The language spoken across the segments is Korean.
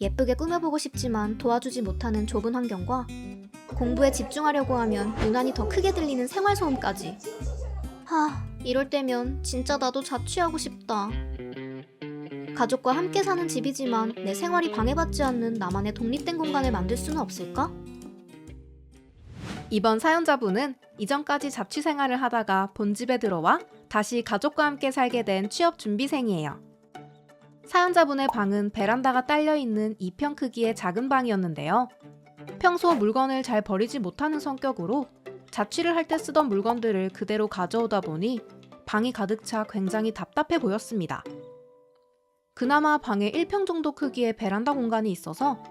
예쁘게 꾸며보고 싶지만 도와주지 못하는 좁은 환경과 공부에 집중하려고 하면 유난히 더 크게 들리는 생활소음까지. 이럴 때면 진짜 나도 자취하고 싶다. 가족과 함께 사는 집이지만 내 생활이 방해받지 않는 나만의 독립된 공간을 만들 수는 없을까? 이번 사연자분은 이전까지 자취 생활을 하다가 본집에 들어와 다시 가족과 함께 살게 된 취업 준비생이에요. 사연자분의 방은 베란다가 딸려있는 2평 크기의 작은 방이었는데요. 평소 물건을 잘 버리지 못하는 성격으로 자취를 할 때 쓰던 물건들을 그대로 가져오다 보니 방이 가득 차 굉장히 답답해 보였습니다. 그나마 방에 1평 정도 크기의 베란다 공간이 있어서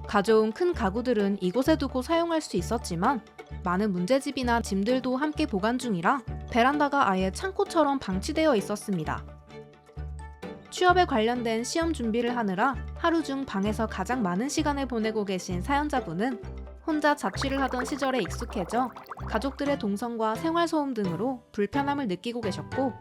가져온 큰 가구들은 이곳에 두고 사용할 수 있었지만 많은 문제집이나 짐들도 함께 보관 중이라 베란다가 아예 창고처럼 방치되어 있었습니다. 취업에 관련된 시험 준비를 하느라 하루 중 방에서 가장 많은 시간을 보내고 계신 사연자분은 혼자 자취를 하던 시절에 익숙해져 가족들의 동선과 생활소음 등으로 불편함을 느끼고 계셨고,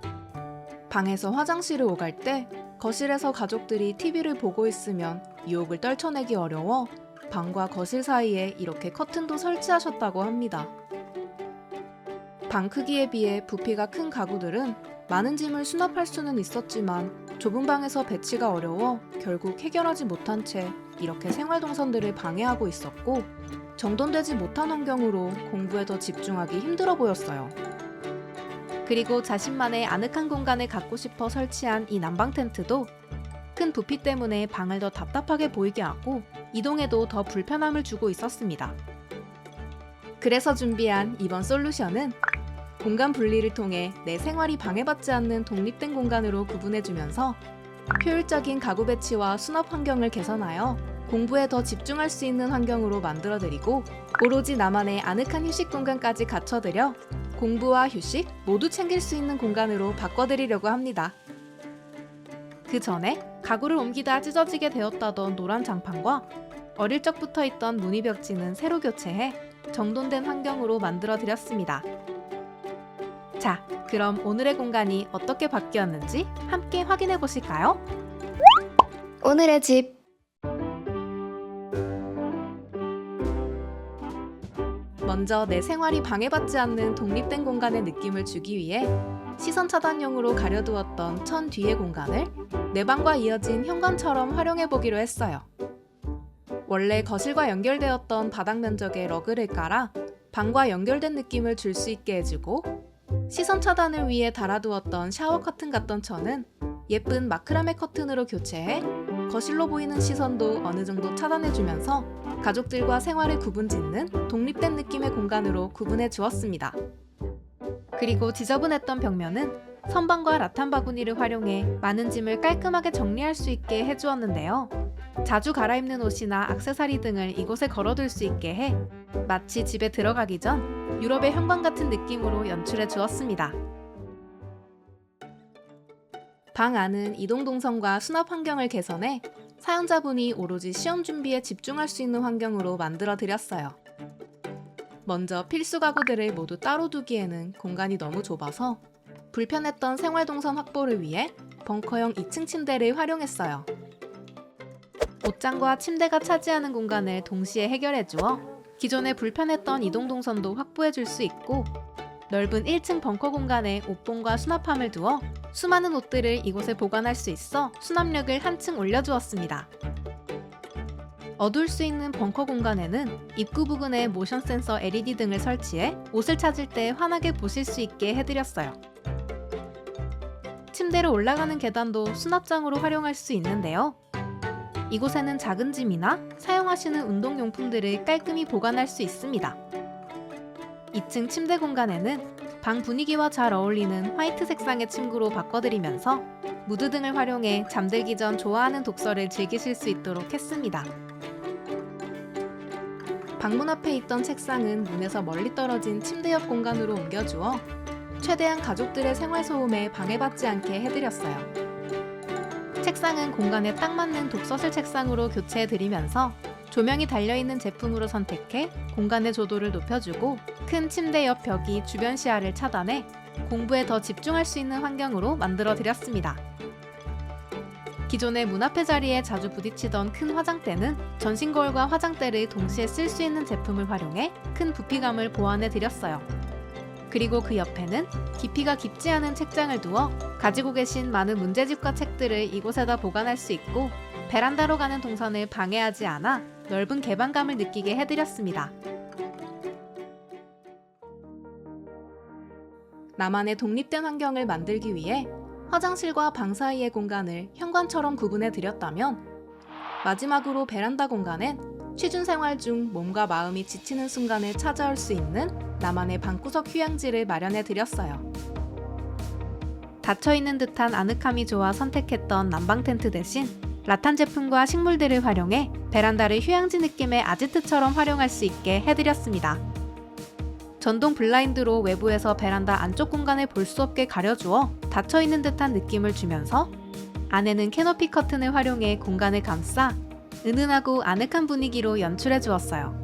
방에서 화장실을 오갈 때 거실에서 가족들이 TV를 보고 있으면 유혹을 떨쳐내기 어려워 방과 거실 사이에 이렇게 커튼도 설치하셨다고 합니다. 방 크기에 비해 부피가 큰 가구들은 많은 짐을 수납할 수는 있었지만 좁은 방에서 배치가 어려워 결국 해결하지 못한 채 이렇게 생활동선들을 방해하고 있었고, 정돈되지 못한 환경으로 공부에 더 집중하기 힘들어 보였어요. 그리고 자신만의 아늑한 공간을 갖고 싶어 설치한 이 난방 텐트도 큰 부피 때문에 방을 더 답답하게 보이게 하고 이동에도 더 불편함을 주고 있었습니다. 그래서 준비한 이번 솔루션은 공간 분리를 통해 내 생활이 방해받지 않는 독립된 공간으로 구분해주면서 효율적인 가구 배치와 수납 환경을 개선하여 공부에 더 집중할 수 있는 환경으로 만들어드리고, 오로지 나만의 아늑한 휴식 공간까지 갖춰드려 공부와 휴식 모두 챙길 수 있는 공간으로 바꿔드리려고 합니다. 그 전에 가구를 옮기다 찢어지게 되었다던 노란 장판과 어릴 적부터 있던 무늬벽지는 새로 교체해 정돈된 환경으로 만들어드렸습니다. 자, 그럼 오늘의 공간이 어떻게 바뀌었는지 함께 확인해 보실까요? 오늘의 집. 먼저 내 생활이 방해받지 않는 독립된 공간의 느낌을 주기 위해 시선 차단용으로 가려두었던 천 뒤의 공간을 내 방과 이어진 현관처럼 활용해 보기로 했어요. 원래 거실과 연결되었던 바닥 면적에 러그를 깔아 방과 연결된 느낌을 줄 수 있게 해주고, 시선 차단을 위해 달아두었던 샤워 커튼 같던 천은 예쁜 마크라메 커튼으로 교체해 거실로 보이는 시선도 어느 정도 차단해주면서 가족들과 생활을 구분짓는 독립된 느낌의 공간으로 구분해 주었습니다. 그리고 지저분했던 벽면은 선반과 라탄 바구니를 활용해 많은 짐을 깔끔하게 정리할 수 있게 해주었는데요. 자주 갈아입는 옷이나 액세서리 등을 이곳에 걸어둘 수 있게 해 마치 집에 들어가기 전 유럽의 현관 같은 느낌으로 연출해 주었습니다. 방 안은 이동 동선과 수납 환경을 개선해 사연자분이 오로지 시험 준비에 집중할 수 있는 환경으로 만들어 드렸어요. 먼저 필수 가구들을 모두 따로 두기에는 공간이 너무 좁아서 불편했던 생활 동선 확보를 위해 벙커형 2층 침대를 활용했어요. 옷장과 침대가 차지하는 공간을 동시에 해결해 주어 기존에 불편했던 이동 동선도 확보해 줄 수 있고, 넓은 1층 벙커 공간에 옷봉과 수납함을 두어 수많은 옷들을 이곳에 보관할 수 있어 수납력을 한층 올려주었습니다. 어두울 수 있는 벙커 공간에는 입구 부근에 모션 센서 LED 등을 설치해 옷을 찾을 때 환하게 보실 수 있게 해드렸어요. 침대로 올라가는 계단도 수납장으로 활용할 수 있는데요. 이곳에는 작은 짐이나 사용하시는 운동용품들을 깔끔히 보관할 수 있습니다. 2층 침대 공간에는 방 분위기와 잘 어울리는 화이트 색상의 침구로 바꿔드리면서 무드 등을 활용해 잠들기 전 좋아하는 독서를 즐기실 수 있도록 했습니다. 방문 앞에 있던 책상은 문에서 멀리 떨어진 침대 옆 공간으로 옮겨주어 최대한 가족들의 생활소음에 방해받지 않게 해드렸어요. 책상은 공간에 딱 맞는 독서실 책상으로 교체해드리면서 조명이 달려있는 제품으로 선택해 공간의 조도를 높여주고, 큰 침대 옆 벽이 주변 시야를 차단해 공부에 더 집중할 수 있는 환경으로 만들어드렸습니다. 기존의 문 앞에 자리에 자주 부딪히던 큰 화장대는 전신 거울과 화장대를 동시에 쓸 수 있는 제품을 활용해 큰 부피감을 보완해 드렸어요. 그리고 그 옆에는 깊이가 깊지 않은 책장을 두어 가지고 계신 많은 문제집과 책들을 이곳에다 보관할 수 있고 베란다로 가는 동선을 방해하지 않아 넓은 개방감을 느끼게 해드렸습니다. 나만의 독립된 환경을 만들기 위해 화장실과 방 사이의 공간을 현관처럼 구분해 드렸다면 마지막으로 베란다 공간엔 취준 생활 중 몸과 마음이 지치는 순간을 찾아올 수 있는 나만의 방구석 휴양지를 마련해 드렸어요. 닫혀있는 듯한 아늑함이 좋아 선택했던 난방 텐트 대신 라탄 제품과 식물들을 활용해 베란다를 휴양지 느낌의 아지트처럼 활용할 수 있게 해드렸습니다. 전동 블라인드로 외부에서 베란다 안쪽 공간을 볼 수 없게 가려주어 닫혀있는 듯한 느낌을 주면서 안에는 캐노피 커튼을 활용해 공간을 감싸 은은하고 아늑한 분위기로 연출해 주었어요.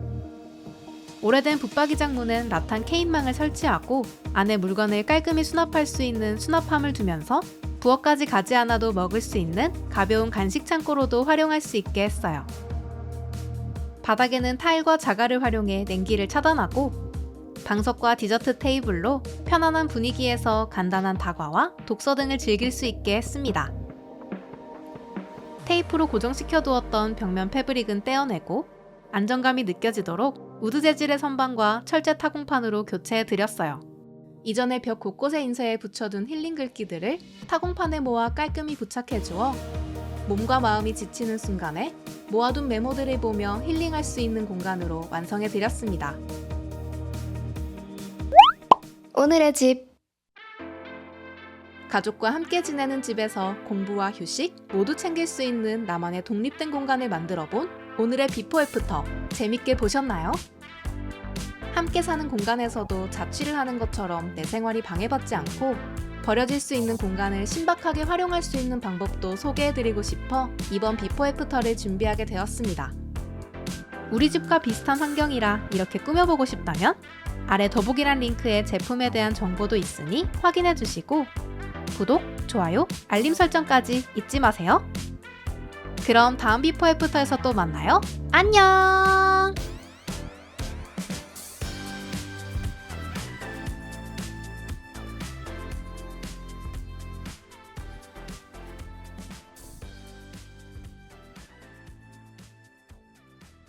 오래된 붙박이장 문엔 라탄 케인망을 설치하고 안에 물건을 깔끔히 수납할 수 있는 수납함을 두면서 부엌까지 가지 않아도 먹을 수 있는 가벼운 간식 창고로도 활용할 수 있게 했어요. 바닥에는 타일과 자갈을 활용해 냉기를 차단하고 방석과 디저트 테이블로 편안한 분위기에서 간단한 다과와 독서 등을 즐길 수 있게 했습니다. 테이프로 고정시켜 두었던 벽면 패브릭은 떼어내고 안정감이 느껴지도록 우드 재질의 선반과 철제 타공판으로 교체해 드렸어요. 이전에 벽 곳곳에 인쇄해 붙여둔 힐링 글귀들을 타공판에 모아 깔끔히 부착해 주어 몸과 마음이 지치는 순간에 모아둔 메모들을 보며 힐링할 수 있는 공간으로 완성해 드렸습니다. 오늘의 집. 가족과 함께 지내는 집에서 공부와 휴식 모두 챙길 수 있는 나만의 독립된 공간을 만들어본 오늘의 비포 애프터 재밌게 보셨나요? 함께 사는 공간에서도 자취를 하는 것처럼 내 생활이 방해받지 않고 버려질 수 있는 공간을 신박하게 활용할 수 있는 방법도 소개해드리고 싶어 이번 비포 애프터를 준비하게 되었습니다. 우리 집과 비슷한 환경이라 이렇게 꾸며보고 싶다면 아래 더보기란 링크에 제품에 대한 정보도 있으니 확인해주시고 구독, 좋아요, 알림 설정까지 잊지 마세요. 그럼 다음 비포 애프터에서 또 만나요. 안녕!